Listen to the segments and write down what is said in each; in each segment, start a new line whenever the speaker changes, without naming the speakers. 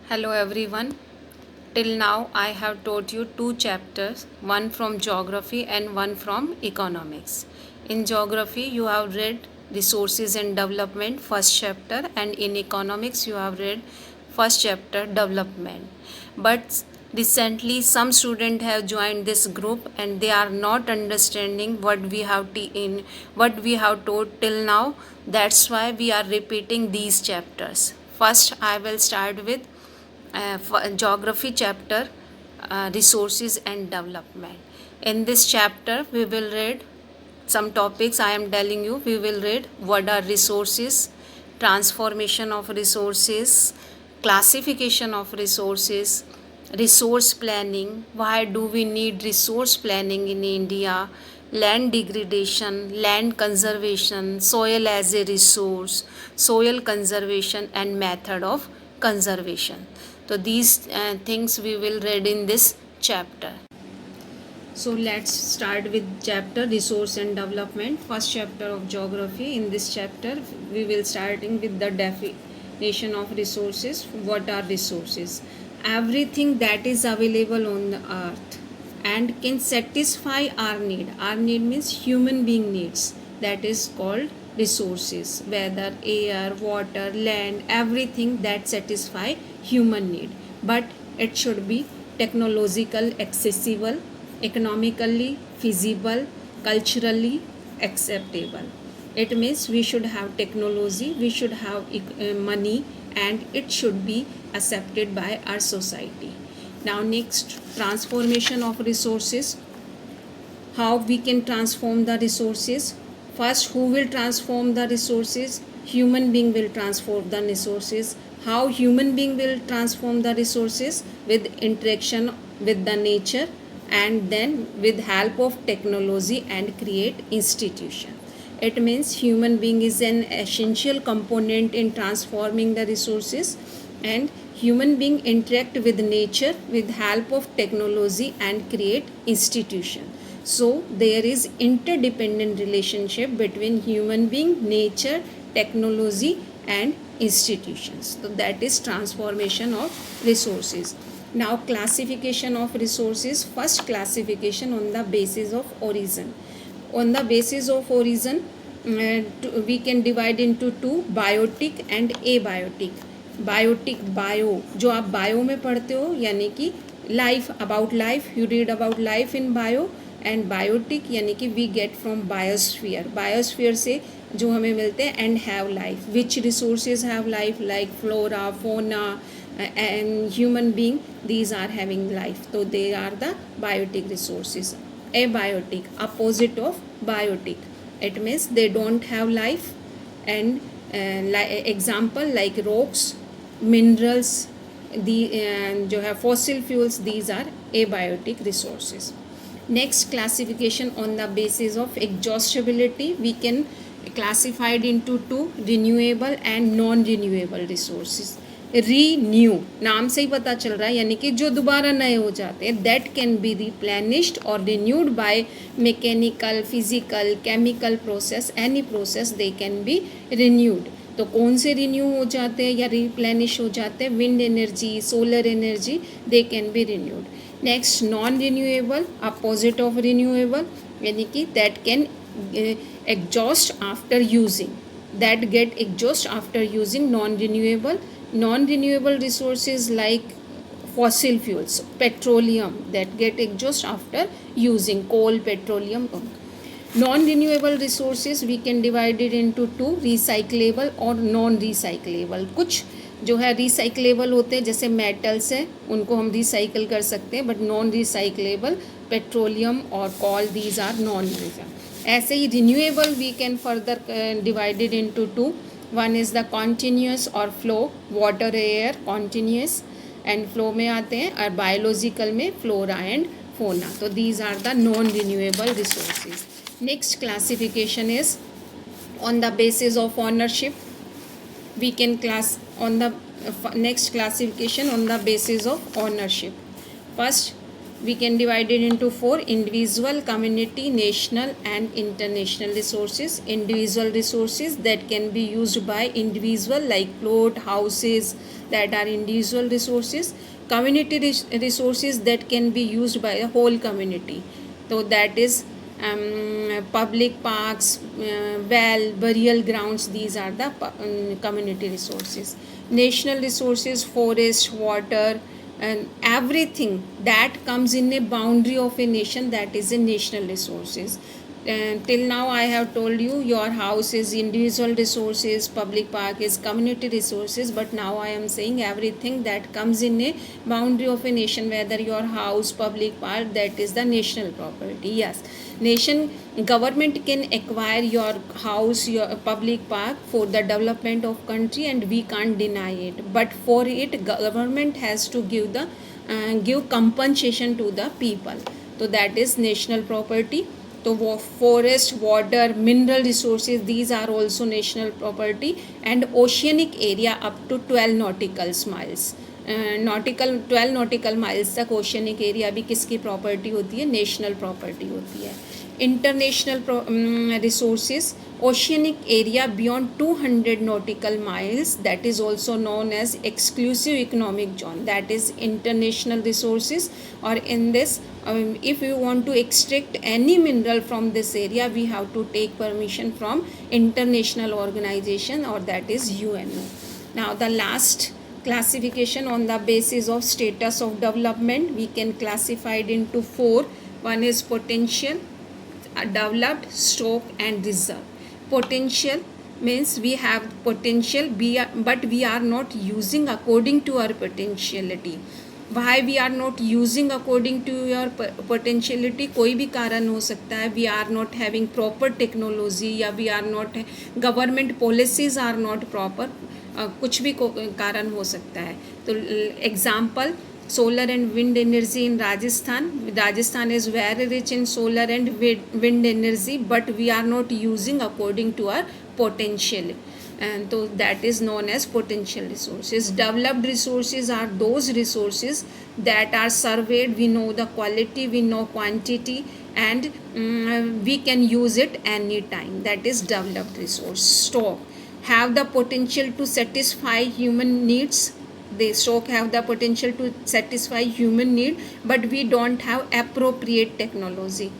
Hello everyone. Till now I have taught you two chapters, one from geography and one from economics. In geography you have read resources and development first chapter, and in economics you have read first chapter development. But recently some students have joined this group and they are not understanding what we have taught till now. That's why we are repeating these chapters. First I will start with geography chapter, resources and development. In this chapter we will read some topics. I am telling you, we will read what are resources, transformation of resources, classification of resources, resource planning, why do we need resource planning in India, land degradation, land conservation, soil as a resource, soil conservation and method of conservation. So these things we will read in this chapter. So let's start with chapter resource and development, first chapter of geography. In this chapter we will starting with the definition of resources. What are resources? Everything that is available on the earth and can satisfy our need. Our need means human being needs. That is called resources. Whether air, water, land, everything that satisfy human need. But it should be technological accessible, economically feasible, culturally acceptable. It means we should have technology, we should have money, and it should be accepted by our society. Now next, transformation of resources. How we can transform the resources? First, who will transform the resources? Human being will transform the resources. How human being will transform the resources? With interaction with the nature, and then with help of technology and create institution. It means human being is an essential component in transforming the resources, and human being interact with nature with help of technology and create institution. So there is interdependent relationship between human being, nature, technology and institutions. So that is transformation of resources. Now classification of resources. First, classification on the basis of origin. On the basis of origin, we can divide into two, biotic and abiotic. Biotic, bio जो आप bio में पढ़ते हो, यानी कि life, about life, you read about life in bio. And biotic यानी कि we get from biosphere. Biosphere से जो हमें मिलते हैं. And have life. Which resources have life? Like flora, fauna and human being, these are having life, so they are the biotic resources. Abiotic, opposite of biotic, it means they don't have life. And example like rocks, minerals, the जो है fossil fuels, these are abiotic resources. Next, classification on the basis of exhaustibility. We can classify it into two, renewable and non-renewable resources. Renew, नाम से ही पता चल रहा है, यानी कि जो दोबारा नए हो जाते हैं. दैट कैन बी रिप्लेनिश्ड और renewed by mechanical, physical, chemical process, any process they can be renewed. तो कौन से रिन्यू हो जाते हैं या रिप्लेनिश हो जाते हैं? Wind energy, solar energy, they can be renewed. Next, non renewable, opposite of renewable, यानी कि that can exhaust after using, that get exhaust after using. Non renewable, non-renewable resources like fossil fuels, petroleum, that get exhaust after using coal, petroleum. Non-renewable resources we can divide it into two, recyclable और non-recyclable. कुछ जो है recyclable होते हैं, जैसे metals हैं, उनको हम रिसाइकल कर सकते हैं. बट नॉन रिसाइक्लेबल पेट्रोलियम और coal, these are non recycle. ऐसे ही renewable we can further divided into two. One is the continuous or flow, water, air continuous and flow में आते हैं, और बायोलॉजिकल में फ्लोरा एंड फोना. तो these are the non renewable resources. Next classification is on the basis of ownership. We can class on the next classification on the basis of ownership. First, we can divide it into four: individual, community, national and international resources. Individual resources that can be used by individual, like plot, houses, that are individual resources. Community resources that can be used by a whole community, so that is public parks, well, burial grounds. These are the community resources. National resources: forest, water, and everything that comes in a boundary of a nation, that is a national resources. Till now I have told you your house is individual resources, public park is community resources, but now I am saying everything that comes in a boundary of a nation, whether your house, public park, that is the national property. Yes, nation government can acquire your house, your public park for the development of country, and we can't deny it, but for it government has to give the give compensation to the people. So that is national property. So forest, water, mineral resources, these are also national property. And oceanic area up to 12 nautical miles, nautical 12 nautical miles तक oceanic area भी किसकी property होती है? National property होती है. International resources: oceanic area beyond 200 nautical miles, that is also known as exclusive economic zone, that is international resources. Or in this, if you want to extract any mineral from this area, we have to take permission from international organization, or that is UNO. Now the last classification on the basis of status of development, we can classify it into four. One is potential, developed, stock and reserve. Potential means we have potential, but we are not using according to our potentiality. Why we are not using according to your potentiality? कोई भी कारण हो सकता है. We are not having proper technology, या we are not, government policies are not proper, कुछ भी कारण हो सकता है. तो example, solar and wind energy in Rajasthan is very rich in solar and wind energy, but we are not using according to our potential, and so that is known as potential resources. Developed resources are those resources that are surveyed, we know the quality, we know quantity, and we can use it anytime, that is developed resource. Stock have the potential to satisfy human needs. The stock have the potential to satisfy human need, but we don't have appropriate technology.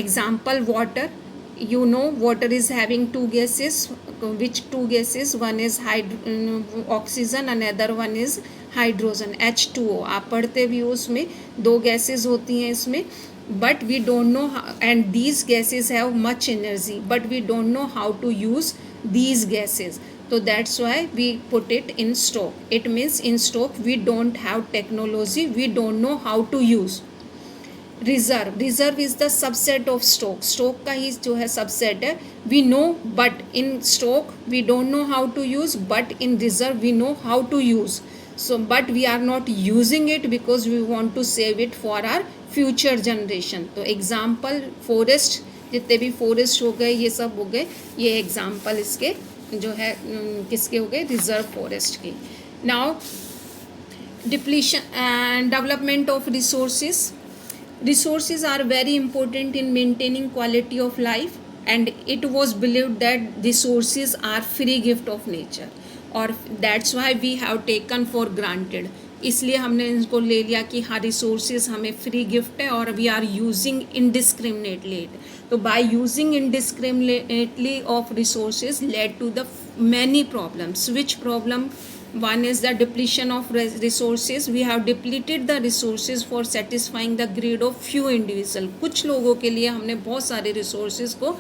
Example, water. You know, water is having two gases. Which two gases? One is oxygen, another one is hydrogen, H2O. आप पढ़ते भी हो, उसमें दो gases होती हैं इसमें, but we don't know how, and these gases have much energy, but we don't know how to use these gases. So that's why we put it in stock. It means in stock we don't have technology, we don't know how to use. Reserve, reserve is the subset of stock, stock का ही जो है subset है. We know, but in stock we don't know how to use, but in reserve we know how to use. So but we are not using it because we want to save it for our future generation. तो example, forest, जितने भी forest हो गए, ये सब हो गए, ये एग्जाम्पल इसके जो है किसके हो गए? रिजर्व फॉरेस्ट के. Now depletion and development of resources. Resources are very important in maintaining quality of life, and it was believed that resources are free gift of nature, और that's why we have taken for granted. इसलिए हमने इनको ले लिया कि हाँ resources हमें free gift है और वी आर यूजिंग इनडिस्क्रिमिनेटली. तो by using indiscriminately of resources led to the many problems. Which problem? One is the depletion of resources. We have depleted the resources for satisfying the greed of few individual. कुछ लोगों के लिए हमने बहुत सारे resources को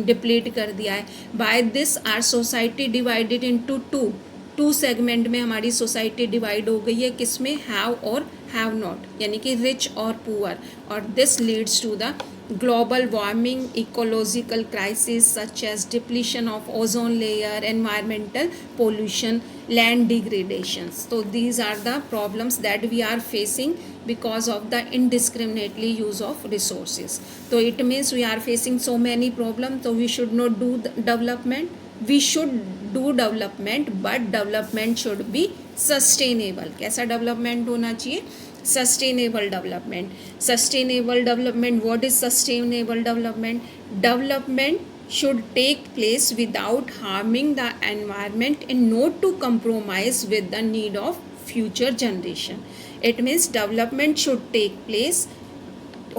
deplete कर दिया है. By this our society divided into two segment में हमारी सोसाइटी डिवाइड हो गई है. किस में? हैव और हैव नॉट, यानी कि रिच और पुअर. और this leads to the global warming, ecological crisis such as depletion of ozone layer, environmental pollution, land degradations. So these are the problems that we are facing because of the indiscriminately use of resources. So it means we are facing so many problems. So we should not do the development. We should do development, but development should be sustainable. कैसा development होना चाहिए? Sustainable development. Sustainable development. What is sustainable development? Development should take place without harming the environment and not to compromise with the need of future generation. It means development should take place,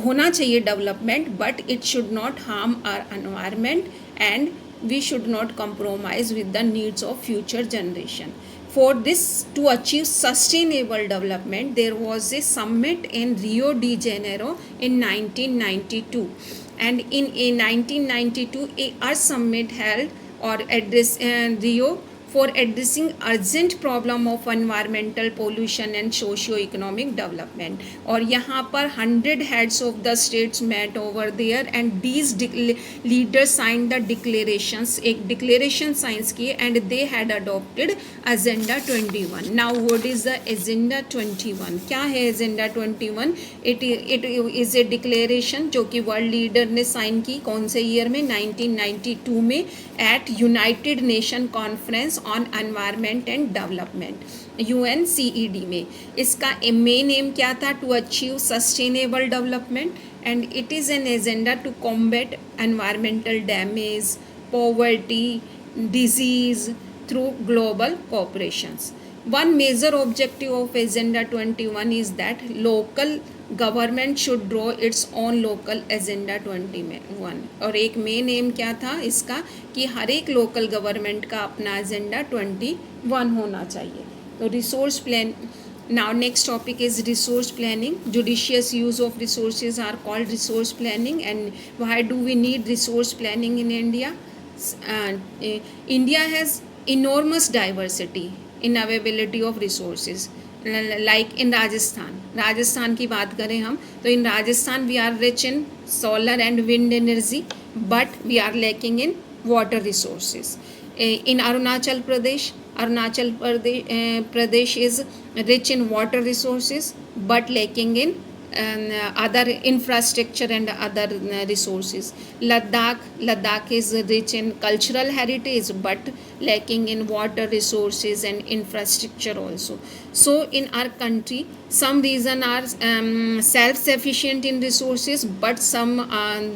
होना चाहिए development, but it should not harm our environment and we should not compromise with the needs of future generation. For this, to achieve sustainable development, there was a summit in Rio de Janeiro in 1992, and in 1992 a Earth summit held or address Rio for addressing urgent problem of environmental pollution and socio-economic development. और यहाँ पर 100 heads of the states met over there and these leaders signed the declarations. एक declaration signs किए and they had adopted agenda 21. Now what is the agenda 21? क्या है agenda 21? It is a declaration जो कि world leader ने sign की कौन से year में? 1992 में at United Nation Conference on environment and development, UNCED में. इसका मेन एम क्या था? To achieve sustainable development and it is an agenda to combat environmental damage, poverty, disease through global cooperations. One major objective of Agenda 21 is that local government should draw its own local Agenda 21. और एक main aim क्या था इसका कि हर एक local government का अपना agenda 21 होना चाहिए. तो resource plan. Now next topic is resource planning. Judicious use of resources are called resource planning. And why do we need resource planning in India? India has enormous diversity in availability of resources. Like in Rajasthan की बात करें हम तो in Rajasthan we are rich in solar and wind energy, but we are lacking in water resources. In Arunachal Pradesh is rich in water resources but lacking in other infrastructure and other resources. Ladakh is rich in cultural heritage but lacking in water resources and infrastructure also. So in our country some regions are self-sufficient in resources, but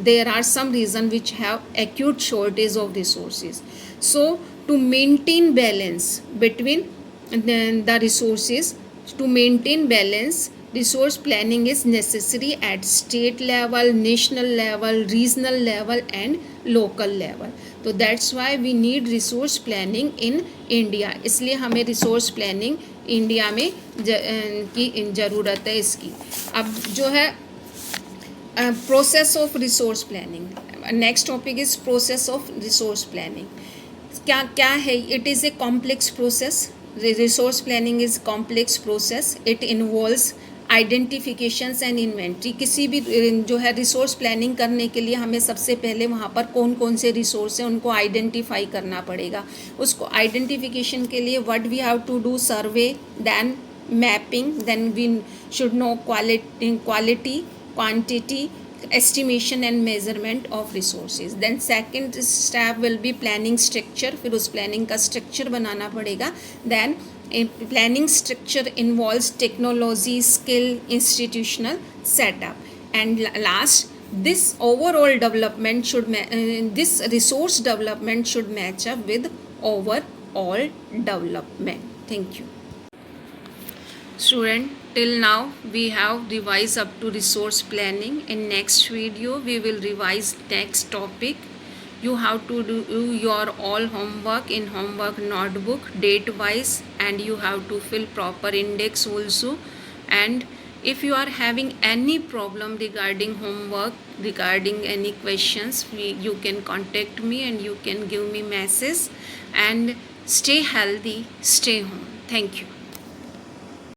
there are some regions which have acute shortage of resources. So to maintain balance between the resources, to maintain balance, resource planning is necessary at state level, national level, regional level and local level. तो that's why we need resource planning in India. इसलिए हमें resource planning India में की ज़रूरत है इसकी. अब जो है process of resource planning. Next topic is process of resource planning. क्या है? It is a complex process. Resource planning is complex process. It involves identifications and inventory. किसी भी जो है रिसोर्स प्लानिंग करने के लिए हमें सबसे पहले वहाँ पर कौन कौन से रिसोर्स हैं उनको आइडेंटिफाई करना पड़ेगा. उसको आइडेंटिफिकेशन के लिए what we have to do? Survey, then mapping, then we should know quality, quantity, estimation and measurement of resources. Then second step will be planning structure. फिर उस planning का structure बनाना पड़ेगा. Then planning structure involves technology, skill, institutional setup. And last, this overall development this resource development should match up with overall development. Thank you. Student, till now we have revised up to resource planning. In next video we will revise next topic. You have to do your all homework in homework notebook date wise, and you have to fill proper index also. And if you are having any problem regarding homework, regarding any questions, you can contact me and you can give me message. And stay healthy, stay home. Thank you.